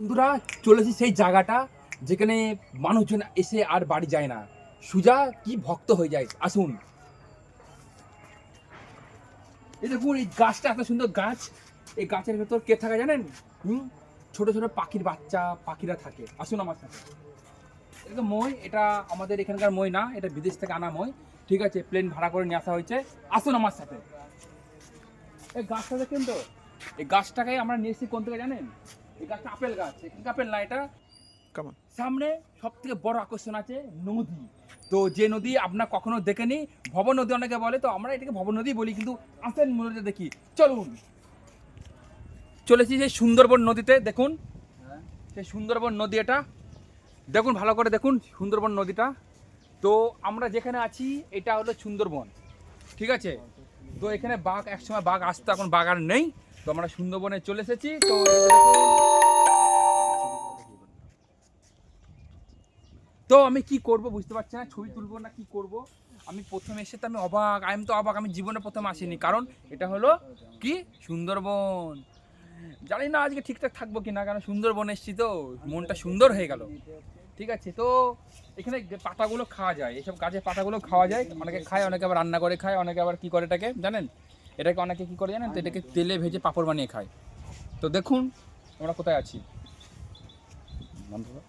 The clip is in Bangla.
বন্ধুরা চলেছি সেই জায়গাটা যেখানে মানুষজন এসে আর বাড়ি যায় না, সুজা কি ভক্ত হয়ে যায়। আসুন, এই দেখুন এই গাছটা, এত সুন্দর গাছ। এই গাছের ভেতর কে থাকে জানেন? ছোট ছোট পাখির বাচ্চা, পাখিরা থাকে। আসুন আমার সাথে। এটা তো মই, এটা আমাদের এখানকার মই না, এটা বিদেশ থেকে আনা মই। ঠিক আছে, প্লেন ভাড়া করে নিয়ে আসা হয়েছে। আসুন আমার সাথে। এই গাছটা দেখেন তো, এই গাছটাকে আমরা নিয়ে এসেছি কোন থেকে জানেন? এই গাছটা আপেল গাছ। এখানকার আপেল না, এটা সামনে সব থেকে বড় আকর্ষণ আছে নদী। তো যে নদী আপনার কখনো দেখেনি, ভব নদী অনেকে বলে, তো আমরা এটাকে ভব নদী বলি, কিন্তু আসেন নদীতে দেখি। চলুন, চলেছি সেই সুন্দরবন নদীতে। দেখুন সেই সুন্দরবন নদী, এটা দেখুন ভালো করে দেখুন সুন্দরবন নদীটা। তো আমরা যেখানে আছি এটা হলো সুন্দরবন, ঠিক আছে। তো এখানে বাঘ, একসময় বাঘ আসতো, এখন বাঘ আর নেই। তো আমরা সুন্দরবনে চলে এসেছি। তো তো আমি কি করব বুঝতে পারছি না, ছবি তুলবো না কি করব। আমি প্রথমে এসে তো আমি অবাক, আমি তো অবাক, আমি জীবনে প্রথমে আসিনি। কারণ এটা হলো কি সুন্দরবন। জানি না আজকে ঠিকঠাক থাকবো কি না, কারণ সুন্দরবন এসেছি তো মনটা সুন্দর হয়ে গেল। ঠিক আছে, তো এখানে পাতাগুলো খাওয়া যায়, এইসব গাছের পাতাগুলো খাওয়া যায়। অনেকে খায়, অনেকে আবার রান্না করে খায়, অনেকে আবার কি করে এটাকে জানেন? এটাকে অনেকে কি করে জানেন তো, এটাকে তেলে ভেজে পাঁপড় বানিয়ে খায়। তো দেখুন আমরা কোথায় আছি বন্ধুরা।